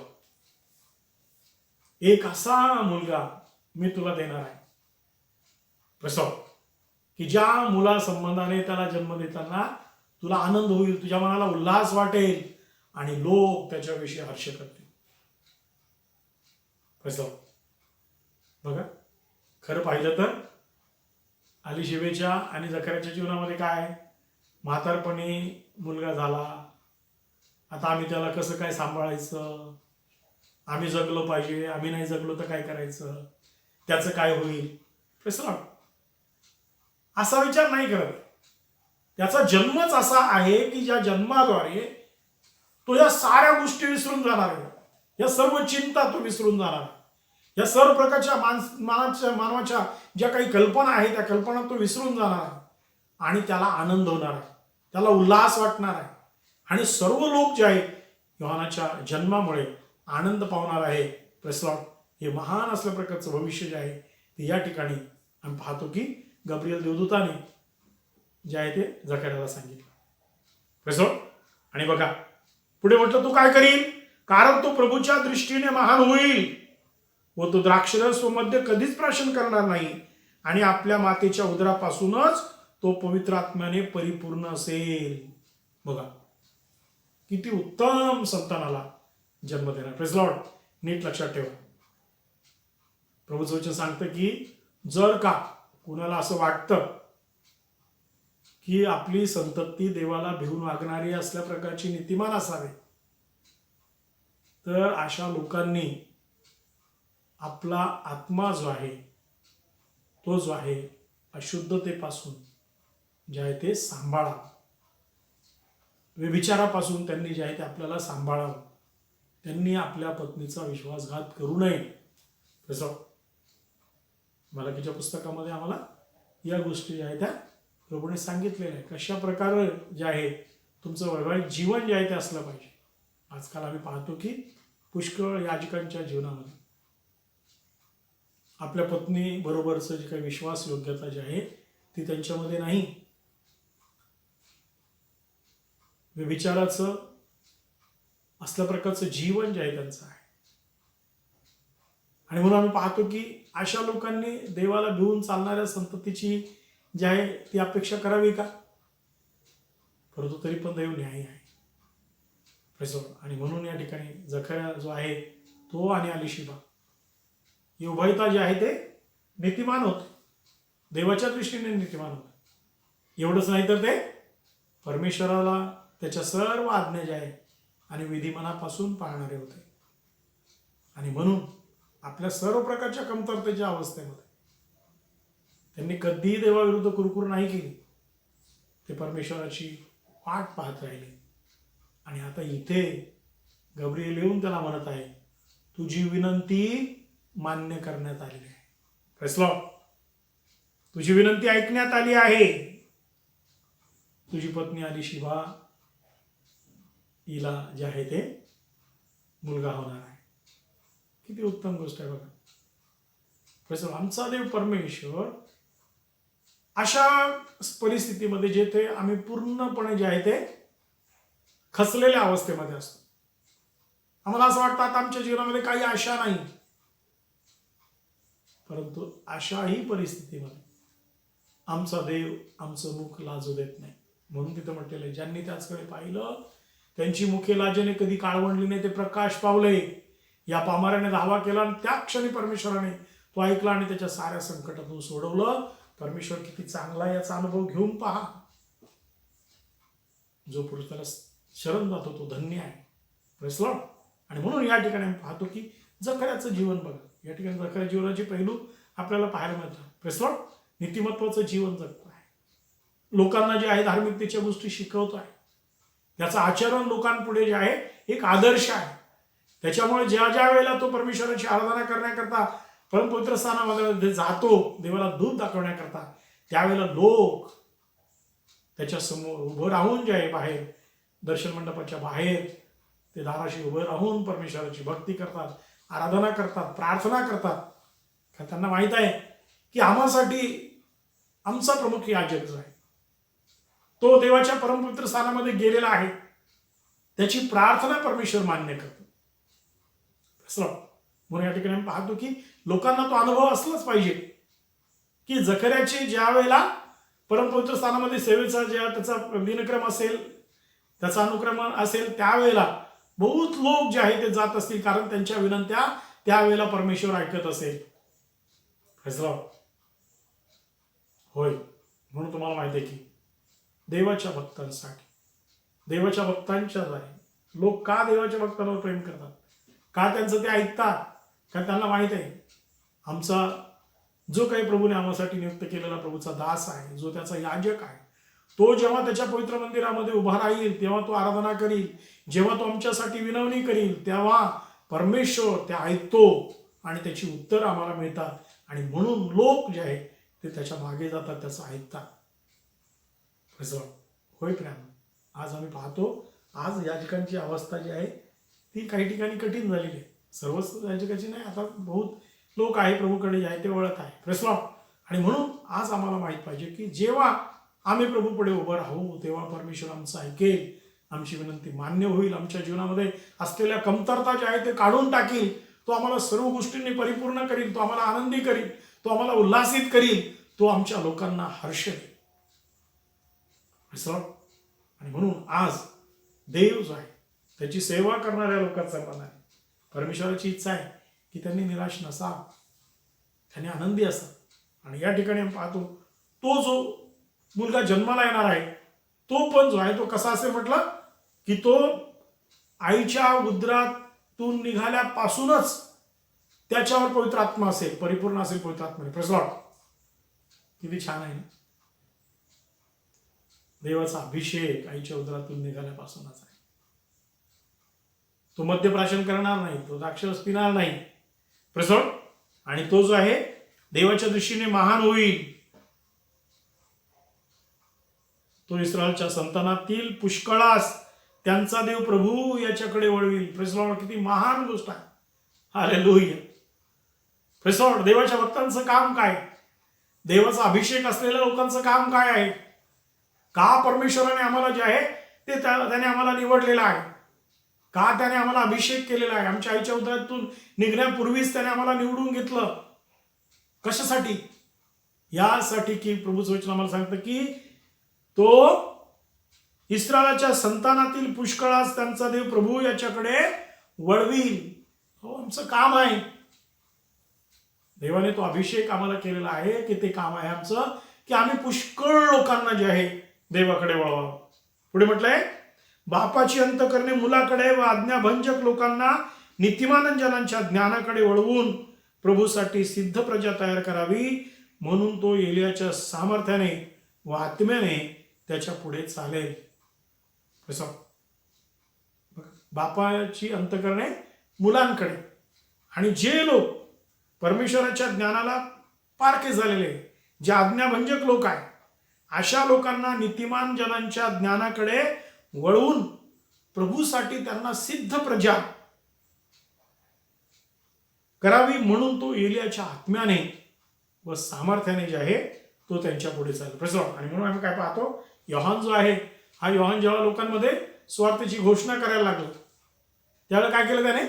एक असा मुलगा मी तुला देणार आहे. प्रसव, की ज्या मुला संबंधाने त्याला जन्म देताना तुला आनंद होईल, तुझ्या मनाला उल्हास वाटेल, आणि लोक त्याच्याविषयी हर्ष करतील. प्रसव, बघा, खरं पाहिलं तर अलिशिबेच्या आणि जकऱ्याच्या जीवनामध्ये काय, म्हातारपणी मुलगा झाला, आता आम्ही त्याला कसं काय सांभाळायचं, आम्ही जगलो पाहिजे, आम्ही नाही जगलो तर काय करायचं, त्याचं काय होईल. असा विचार नाही करत. त्याचा जन्मच असा आहे की ज्या जन्माद्वारे तो या साऱ्या गोष्टी विसरून जाणार आहे, या सर्व चिंता तो विसरून जाणार, या सर्व प्रकारच्या मानवाच्या ज्या काही कल्पना आहेत त्या कल्पना तो विसरून जाणार, आणि त्याला आनंद होणार आहे, त्याला उल्हास वाटणार आहे, आणि सर्व लोक जे आहेत योहानाच्या जन्मामुळे आनंद पावणार आहे. प्रेसलॉट, हे महान असल्या प्रकारचं भविष्य जे आहे ते या ठिकाणी आम्ही पाहतो की गब्रिएल देवदूताने जे आहे ते जकऱ्याला सांगितलं. प्रेसलॉट, आणि बघा पुढे म्हटलं, तू काय करील, कारण तो प्रभूच्या दृष्टीने महान होईल व तो द्राक्षरस व मद्य कधीच प्राशन करणार नाही, आणि आपल्या मातेच्या उदरापासूनच तो पवित्र आत्म्याने परिपूर्ण असेल. बघा किती उत्तम संतानाला जन्म देणार. प्रेज लॉर्ड, नीट लक्षात ठेवा. प्रभूचं वचन सांगतं की जर का कुणाला असं वाटतं की आपली संतती देवाला भिवून वागणारी असल्या प्रकारची नीतिमान असावे, तर अशा लोकांनी आपला आत्मा जो आहे तो जो आहे अशुद्धतेपासून जे आहे ते सांभाळावं, व्यभिचारापासून त्यांनी जे आहे ते आपल्याला सांभाळावं, त्यांनी आपल्या पत्नीचा विश्वासघात करू नये. तसं मलाकीच्या पुस्तकामध्ये आम्हाला या गोष्टी ज्या आहेत त्या प्रभूने सांगितलेल्या आहे. कशा प्रकारे जे आहे तुमचं वैवाहिक जीवन जे आहे ते असलं पाहिजे. आजकाल आम्ही पाहतो की पुष्कळ याजकांच्या जीवनामध्ये आपल्या पत्नी बरोबरचं जे काही विश्वास योग्यता जी आहे ती त्यांच्यामध्ये नाही. व्यभिचाराचं असल्या प्रकारचं जीवन जे आहे त्यांचं आहे. आणि म्हणून आम्ही पाहतो की अशा लोकांनी देवाला भिवून चालणाऱ्या संततीची जी आहे ती अपेक्षा करावी का? परंतु तरी पण देव न्यायी आहे. आणि म्हणून या ठिकाणी जखऱ्या जो आहे तो आणि अलिशिबा ही उभयता जे आहे ते नीतिमान होत, देवाच्या दृष्टीने नीतिमान होत. एवढंच नाही तर ते परमेश्वराला त्याच्या सर्व आज्ञा ज्या आहे आणि विधी मनापासून पाळणारे होते. आणि म्हणून आपल्या सर्व प्रकारच्या कमतरतेच्या अवस्थेमध्ये त्यांनी कधीही देवाविरुद्ध कुरकुर नाही केली. ते परमेश्वराची वाट पाहत राहिले. आणि आता इथे गब्रिएल येऊन त्याला म्हणत आहे, तुझी विनंती मान्य करण्यात आलेली आहे. Praise Lord. तुझी विनंती ऐकण्यात आली आहे. तुझी पत्नी अलिशिबा हिला जे आहे ते मुलगा होणार आहे. किती उत्तम गोष्ट आहे बघा. Praise Lord. आमचा देव परमेश्वर अशा परिस्थितीमध्ये जेथे आम्ही पूर्णपणे जे आहे ते खचलेल्या अवस्थेमध्ये असतो, आम्हाला असं वाटतं आता आमच्या जीवनामध्ये काही आशा नाही, परंतु अशाही परिस्थितीमध्ये आमचा देव आमचं मुख लाजू देत नाही. म्हणून तिथं म्हटलेलं आहे, ज्यांनी त्याचकडे पाहिलं त्यांची मुखे लाजेने कधी काळवंडली नाही, ते प्रकाश पावले. या पामाराने धावा केला आणि त्या क्षणी परमेश्वराने तो ऐकला आणि त्याच्या साऱ्या संकटातून सोडवलं. परमेश्वर किती चांगला याचा अनुभव घेऊन पहा. जो पुरुष त्याला शरण जातो तो धन्य आहे. Praise Lord. आणि म्हणून या ठिकाणी आम्ही पाहतो की जखऱ्याचं जीवन बघा. या ठिकाणी जखऱ्या जीवनाचे पैलू आपल्याला पाहायला मिळतात. Praise Lord. नीतिमत्वाचं जीवन जगतो आहे, लोकांना जे आहे धार्मिकतेच्या गोष्टी शिकवतो आहे, त्याचं आचरण लोकांपुढे जे आहे एक आदर्श आहे. त्याच्यामुळे ज्या ज्या वेळेला तो परमेश्वराची आराधना करण्याकरता परमपवित्र स्थानामध्ये जातो, देवाला दूध दाखवण्याकरता, त्यावेळेला लोक त्याच्या समोर उभं राहून जे आहे बाहेर दर्शन मंडपाच्या बाहेर ते दाराशी उभं राहून परमेश्वराची भक्ती करतात, आराधना करतात, प्रार्थना करतात. कारण त्यांना माहित आहे की आम्हासाठी आमचा प्रमुख याजक जो आहे तो देवाच्या परमपवित्र स्थानामध्ये गेलेला आहे, त्याची प्रार्थना परमेश्वर मान्य करतो. म्हणून या ठिकाणी पाहतो की लोकांना तो अनुभव असलाच पाहिजे की जखऱ्याची ज्या वेळेला परमपवित्र स्थानामध्ये सेवेचा ज्या त्याचा दिनक्रम असेल, त्याचा अनुक्रम असेल, त्यावेळेला बहुत लोक जे आहे ते जात असतील, कारण त्यांच्या विनंत्या त्यावेळेला परमेश्वर ऐकत असेल. होय. म्हणून तुम्हाला माहिती आहे की देवाच्या भक्तांसाठी, देवाच्या भक्तांच्या आहे लोक का देवाच्या भक्तांवर प्रेम करतात, का त्यांचं ते ऐकतात, कारण त्यांना माहित आहे आमचा जो काही प्रभूने आम्हासाठी नियुक्त केलेला प्रभूचा दास आहे, जो त्याचा याजक आहे, तो जेव्हा त्याच्या पवित्र मंदिरामध्ये उभा राहील, तेव्हा तो आराधना करील, जेव्हा तो आमच्यासाठी विनवणी करील, तेव्हा परमेश्वर ते ऐकतो आणि त्याची उत्तर आम्हाला मिळतात. आणि म्हणून लोक जे आहे ते त्याच्या मागे जातात, त्याचं ऐकतात. होय प्रेम. आज आम्ही पाहतो आज या ठिकाणची अवस्था जी आहे ती काही ठिकाणी कठीण झालेली आहे. सर्वच याजकाची नाही, आता बहुत लोक आहे प्रभूकडे जे आहे ते वळत आहे. Praise Lord. आणि म्हणून आज आम्हाला माहित पाहिजे की जेव्हा आम्ही प्रभूपुढे उभं राहू तेव्हा परमेश्वर आमचं ऐकेल, आमची विनंती मान्य होईल, आमच्या जीवनामध्ये असलेल्या कमतरता ज्या आहे ते काढून टाकील, तो आम्हाला सर्व गोष्टींनी परिपूर्ण करील, तो आम्हाला आनंदी करील, तो आम्हाला उल्हासित करील, तो आमच्या लोकांना हर्ष देईल. आणि म्हणून आज देव जो आहे त्याची सेवा करणाऱ्या लोकांचा मन आहे. परमेश्वराची इच्छा आहे की त्यांनी निराश नसावं, त्यांनी आनंदी असावं. आणि या ठिकाणी आपण पाहतो तो जो मुलगा जन्माला येणार आहे तो पण जो आहे तो कसा असेल म्हटलं की तो आईच्या उदरातून निघाल्यापासूनच त्याच्यावर पवित्र आत्मा असेल, परिपूर्ण असेल पवित्र आत्म्याने. Praise Lord. किती छान आहे ना. देवाचा अभिषेक आईच्या उदरातून निघाल्यापासूनच आहे. तो मद्यप्राशन करणार नाही, तो द्राक्षरस पिणार नाही. Praise Lord. आणि तो जो आहे देवाच्या दृष्टीने महान होईल, तो इस्रायलच्या संतानातील पुष्कळास त्यांचा देव प्रभू याच्याकडे वळविल. Praise Lord. किती महान गोष्ट आहे. हालेलुया. Praise Lord. देवाच्या भक्तांचं काम काय, देवाचा अभिषेक असलेल्या लोकांचं काम काय आहे, का परमेश्वराने आम्हाला जे आहे ते त्याने आम्हाला निवडलेलं आहे. का त्याने आम्हाला अभिषेक केलेला आहे, आमच्या आईच्या उदरातून निघण्यापूर्वीच त्याने आम्हाला निवडून घेतलं. कशासाठी? यासाठी की प्रभूचं वचन आम्हाला सांगतं की तो इस्रायलाच्या संतानातील पुष्कळास त्यांचा देव प्रभू याच्याकडे वळवील. हो, आमचं काम आहे. देवाने तो अभिषेक आम्हाला केलेला आहे की ते काम आहे आमचं की आम्ही पुष्कळ लोकांना जे आहे देवाकडे वळवावं. पुढे म्हटलंय, बापाची अंतःकरणे मुलाकडे व आज्ञाभंजक लोकांना नीतिमान जनांच्या ज्ञानाकडे वळवून प्रभूसाठी सिद्ध प्रजा तयार करावी, म्हणून तो एलियाच्या सामर्थ्याने व आत्म्याने त्याच्या पुढे चालेल. कसं? बापाची अंतःकरणे मुलांकडे, आणि जे लोक परमेश्वराच्या ज्ञानाला पारखे झालेले, जे आज्ञाभंजक लोक आहेत, अशा लोकांना नीतिमान जनांच्या ज्ञानाकडे वळवून प्रभूसाठी त्यांना सिद्ध प्रजा करावी, म्हणून तो एलियाच्या आत्म्याने व सामर्थ्याने जे आहे तो त्यांच्या पुढे चालेल. प्रसन्न. आणि म्हणून आम्ही काय पाहतो, योहान जो आहे, हा योहान जेव्हा लोकांमध्ये स्वार्थाची घोषणा करायला लागला, त्यावेळेला काय केलं त्याने?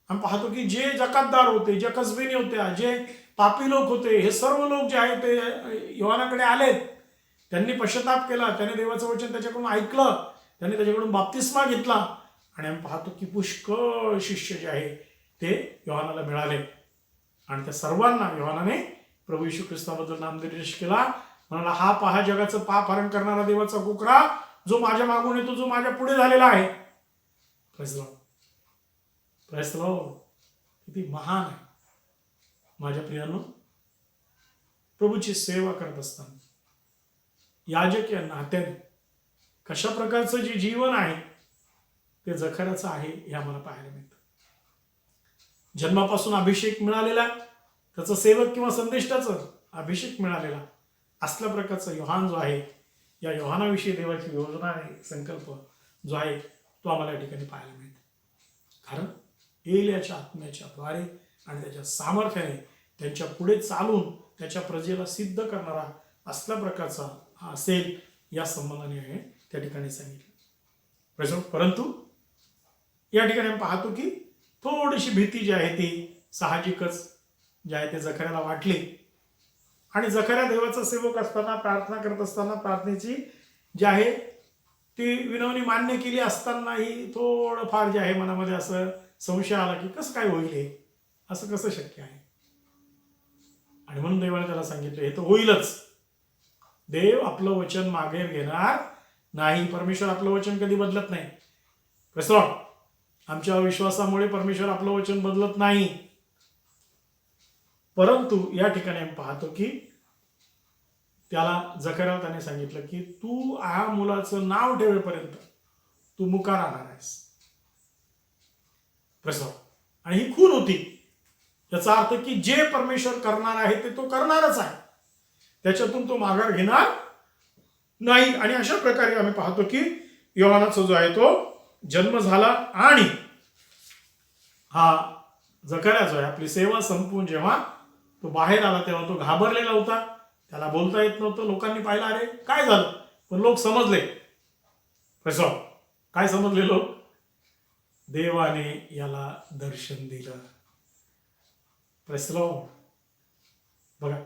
आम्ही पाहतो की जे जकातदार होते, जे कसबेनी होत्या, जे पापी लोक होते, हे सर्व लोक जे आहेत ते योहानाकडे आलेत. त्यांनी पश्चाताप केला, त्याने देवाचं वचन त्याच्याकडून ऐकलं, त्याने त्याच्याकडून बाप्तिस्मा घेतला, आणि आम्ही पाहतो की पुष्कळ शिष्य जे आहे ते योहानाला मिळाले. आणि त्या सर्वांना योहानाने प्रभू येशू ख्रिस्ताबद्दल नामनिर्देश केला. म्हणाला, हा पहा जगाचं पाप हरण करणारा देवाचा कुकरा, जो माझ्या मागून येतो, जो माझ्या पुढे झालेला आहे. Praise Lord, praise Lord. किती महान आहे. माझ्या प्रियांनो, प्रभूची सेवा करत असताना याजक या नात्याने कशा प्रकारचं जे जीवन आहे ते जखराचं आहे हे आम्हाला पाहायला मिळतं. जन्मापासून अभिषेक मिळालेला, त्याचं सेवक किंवा संदेष्टाचं अभिषेक मिळालेला असल्या प्रकारचा योहान जो आहे, या योहानाविषयी देवाची योजना आहे, संकल्प जो आहे तो आम्हाला या ठिकाणी पाहायला मिळतो. कारण एलियाच्या आत्म्याच्या द्वारे आणि त्याच्या सामर्थ्याने त्यांच्या पुढे चालून त्याच्या प्रजेला सिद्ध करणारा असल्या प्रकारचा हा असेल, या संबंधाने आहे त्या ठिकाणी सांगितलं. परंतु या ठिकाणी आपण पाहतो की थोडीशी भीती जी आहे ती साहजिकच जे आहे ते जखऱ्याला वाटली. आणि जखऱ्या देवाचा सेवक असताना, प्रार्थना करत असताना, प्रार्थनेची जी आहे ती विनवणी मान्य केली असतानाही थोडंफार जे आहे मनामध्ये असं संशय आला की कसं काय होईल, हे असं कसं शक्य आहे. आणि म्हणून देवाने त्याला सांगितलं, हे तर होईलच. देव आपलं वचन मागे घेणार नाही. परमेश्वर आपलं वचन कधी बदलत नाही. कसं? आमच्या विश्वासामुळे परमेश्वर आपलं वचन बदलत नाही. परंतु या ठिकाणी आम्ही पाहतो की त्याला जखऱ्याला त्याने सांगितलं की तू ह्या मुलाचं नाव ठेवेपर्यंत तू मुका राहणार आहेस. प्रसव. आणि ही खून होती. याचा अर्थ की जे परमेश्वर करणार आहे ते तो करणारच आहे, त्याच्यातून तो माघार घेणार नाही. आणि अशा प्रकारे आम्ही पाहतो की योहानाचा जो आहे तो जन्म झाला. आणि हा जकर्या जो आहे आपली सेवा संपवून जेव्हा तो बाहेर आला तेव्हा तो घाबरलेला होता. त्याला बोलता येत नव्हतं. लोकांनी पाहिलं, अरे काय झालं. पण लोक समजले. कसं काय समजले लोक? देवाने याला दर्शन दिलं. प्रसलो बघा,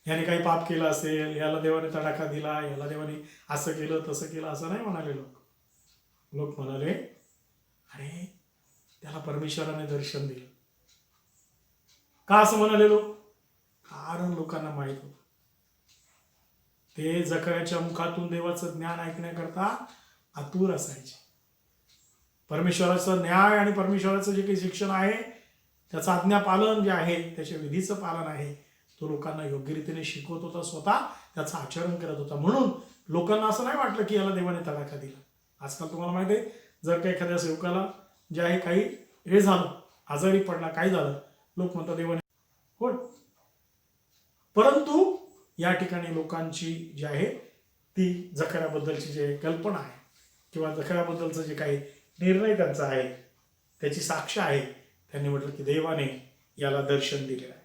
याने काही पाप केलं असेल, याला देवाने तडाखा दिला, याला देवाने असं केलं तसं केलं, असं नाही म्हणाले लोक. लोक म्हणाले, अरे त्याला परमेश्वराने दर्शन दिलं. का असं म्हणाले लोक? कारण लोकांना माहित होतं ते जकर्याच्या मुखातून देवाचं ज्ञान ऐकण्याकरता आतुर असायचे. परमेश्वराचं न्याय आणि परमेश्वराचं जे काही शिक्षण आहे, त्याचं आज्ञापालन जे आहे, त्याच्या विधीचं पालन आहे, तो लोकांना योग्य रीतीने शिकवत होता, स्वतः त्याचं आचरण करत होता. म्हणून लोकांना असं नाही वाटलं की याला देवाने तडाखा दिला. आजकाल तुम्हाला माहिती आहे, जर का एखाद्या सेवकाला जे आहे काही हे झालं, आजारी पडला, काय झालं, लोक म्हणतात देवाने होय. परंतु या ठिकाणी लोकांची जी आहे ती जकर्याबद्दलची जे कल्पना आहे किंवा जकर्याबद्दलचं जे काही निर्णय त्यांचा आहे, त्याची साक्ष आहे. त्यांनी म्हटलं की देवाने याला दर्शन दिलेलं आहे.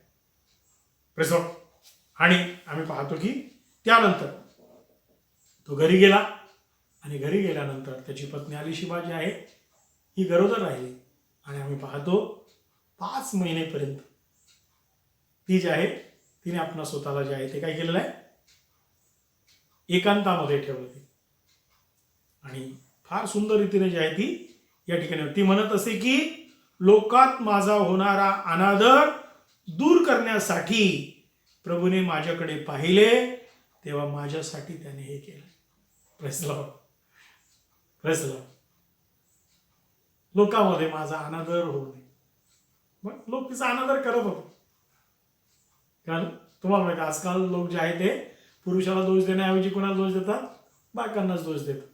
प्रसव. आणि आम्ही पाहतो की त्यानंतर तो घरी गेला आणि घरी गेल्यानंतर त्याची पत्नी अलिशिबा जी आहे ही गरोदर राहिली आणि आम्ही पाहतो 5 महिनेपर्यंत ती जी आहे तिने आपणा स्वतःला जे आहे ते काय केलेलं आहे, एकांतामध्ये ठेवलं ते. आणि फार सुंदर रीतीने जी आहे ती या ठिकाणी ती म्हणत असे की लोकात माझा होणारा अनादर दूर करण्यासाठी प्रभूने माझ्याकडे पाहिले, तेव्हा माझ्यासाठी त्याने हे केलं. Praise Lord, praise Lord. लोकांमध्ये माझा अनादर होऊ नये. मग लोक तिचा अनादर करत होते. कारण तुम्हाला माहिती आजकाल लोक जे आहे ते पुरुषाला दोष देण्याऐवजी कोणाला दोष देतात, बायकांनाच दोष देतात.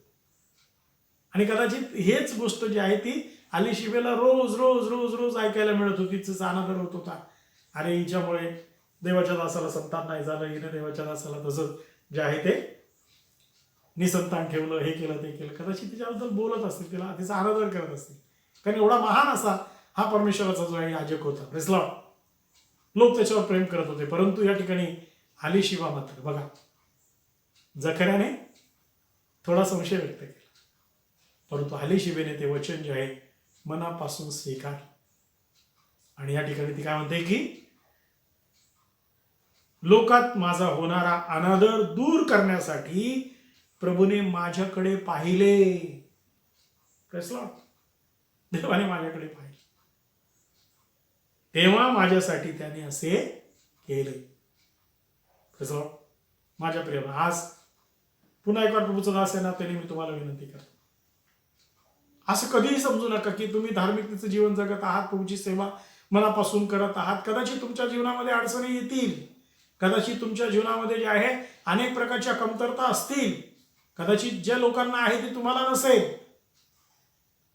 आणि कदाचित हेच गोष्ट जी आहे ती अलिशिबेला रोज रोज रोज रोज ऐकायला मिळत होती. तिचा अनादर होत होता. अरे हिच्यामुळे देवाच्या दासाला संतान नाही झालं, हिने देवाच्या दासाला तसंच जे आहे ते निसंतान ठेवलं, हे केलं ते केलं. कदाचित तिच्याबद्दल बोलत असतील, तिला तिचा अनादर करत असतील. कारण एवढा महान असा हा परमेश्वराचा जो आहे याजक होता. Praise Lord. लोक त्याच्यावर प्रेम करत होते. परंतु या ठिकाणी अलिशिबा मात्र बघा जखऱ्याने थोडा संशय व्यक्त केला, परंतु अलिशिबेने ते वचन जे आहे मनापासून स्वीकार. आणि या ठिकाणी ती काय म्हणते की लोकात माझा होणारा अनादर दूर करण्यासाठी प्रभूने माझ्याकडे पाहिले. Praise Lord. देवाने माझ्याकडे पाहिले, तेव्हा माझ्यासाठी त्याने असे केले. Praise Lord. माझ्या प्रिय आज पुन्हा एकदा प्रभूचा दास आहे ना, त्याने मी तुम्हाला विनंती करतो, असं कधीही समजू नका की तुम्ही धार्मिकतेचं जीवन जगत आहात, प्रभूची सेवा मनापासून करत आहात. कदाचित तुमच्या जीवनामध्ये अडचणी येतील, कदाचित तुमच्या जीवनामध्ये जे आहे अनेक प्रकारच्या कमतरता असतील, कदाचित ज्या लोकांना आहे ते तुम्हाला नसेल.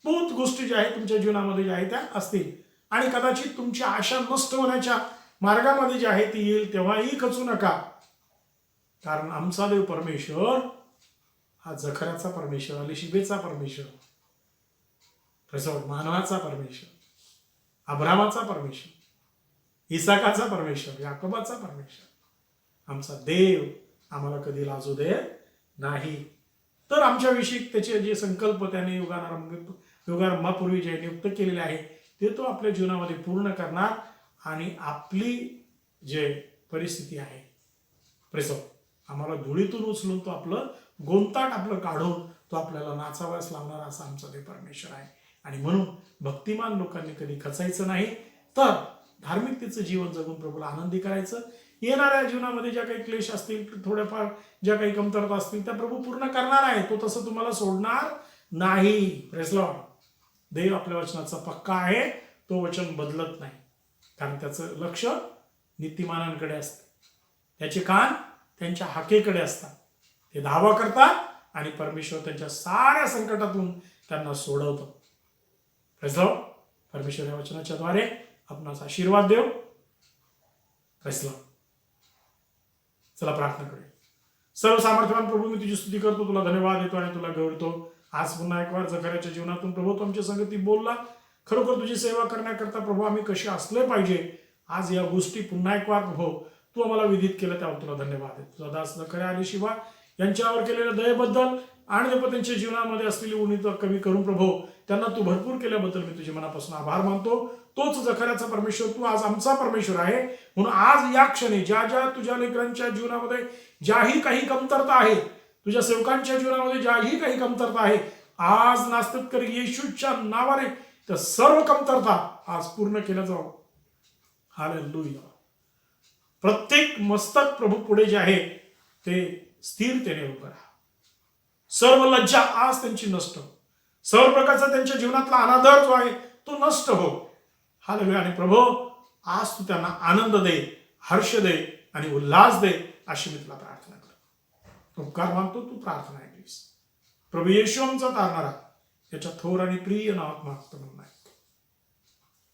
बहुत गोष्टी ज्या आहेत तुमच्या जीवनामध्ये ज्या आहेत त्या असतील. आणि कदाचित तुमची आशा नष्ट होण्याच्या मार्गामध्ये जी आहे ती येईल, तेव्हाही खचू नका. कारण आमचा देव परमेश्वर हा जखऱ्याचा परमेश्वर, अलिशिबेचा परमेश्वर, मानवाचा परमेश्वर, अब्रामाचा परमेश्वर, इसाकाचा परमेश्वर, याकोबाचा परमेश्वर. आमचा देव आम्हाला कधी लाजू दे नाही. तर आमच्याविषयी त्याचे जे संकल्प त्याने युगारंभापूर्वी जे नियुक्त केलेले आहे ते तो आपल्या जीवनामध्ये पूर्ण करणार. आणि आपली जे परिस्थिती आहे प्रेसो आम्हाला धुळीतून उचलून तो आपलं गोंताट आपलं काढून तो आपल्याला नाचावयास लावणारा असा आमचा देव परमेश्वर आहे. आणि म्हणून भक्तिमान लोकांनी कधी खचायचं नाही, तर धार्मिकतेचं जीवन जगून प्रभूला आनंदी करायचं. येणाऱ्या जीवनामध्ये ज्या काही क्लेश असतील, थोड्याफार ज्या काही कमतरता असतील त्या प्रभू पूर्ण करणार आहे. तो तसं तुम्हाला सोडणार नाही. Praise Lord. देव आपल्या वचनाचा पक्का आहे, तो वचन बदलत नाही. कारण त्याचं लक्ष नीतिमानांकडे असतं, त्याचे कान त्यांच्या हाकेकडे असतात. ते धावा करतात आणि परमेश्वर त्यांच्या साऱ्या संकटातून त्यांना सोडवतो. Praise Lord. परमेश्वर या वचनाच्या द्वारे आपणास आशीर्वाद देव. Praise Lord. चला प्रार्थना करूया. सर्व सामर्थ्यवान प्रभू, मी तुझी स्तुती करतो, तुला धन्यवाद देतो आणि तुला गौरवतो. आज पुन्हा एक वार जखऱ्याच्या जीवनातून प्रभू तुमच्या संगती बोलला. खरोखर तुझी सेवा करण्याकरता प्रभू आम्ही कसे असले पाहिजे, आज या गोष्टी पुन्हा एक वार प्रभू तू आम्हाला विदित केलं, त्यावर तुला धन्यवाद आहे. तुझा दास जखऱ्या आणि शिवा यांच्यावर केलेल्या दयेबद्दल आणि त्यांच्या जीवनामध्ये असलेली उणीव कमी करून प्रभू त्यांना तू भरपूर केल्याबद्दल मी तुझे मनापासून आभार मानतो. तोच जखऱ्याचा परमेश्वर तू आज आमचा परमेश्वर आहे. म्हणून आज या क्षणी ज्या ज्या तुझ्या लेकरांच्या जीवनामध्ये ज्याही काही कमतरता आहे, तुझ्या सेवकांच्या जीवनामध्ये ज्याही काही कमतरता आहे, आज नास्तिक येशूच्या नावाने त्या सर्व कमतरता आज पूर्ण केल्या जाऊ. हालेलुया. प्रत्येक मस्तक प्रभू पुढे जे आहे ते स्थिरतेने उभं राहा. सर्व लज्जा आज त्यांची नष्ट हो. सर्व प्रकारचा त्यांच्या जीवनातला अनादर जो आहे तो नष्ट हो. हालेलुया. आणि प्रभू आज तू त्यांना आनंद दे, हर्ष दे आणि उल्हास दे, अशी मी तुला प्रार्थना करतो. उपकार मानतो, तू प्रार्थना ऐकलीस. प्रभू येशू आमचा तारणारा याच्या थोर आणि प्रिय नावात मागतो म्हणून.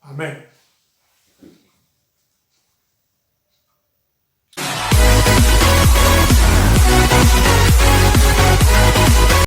आमेन.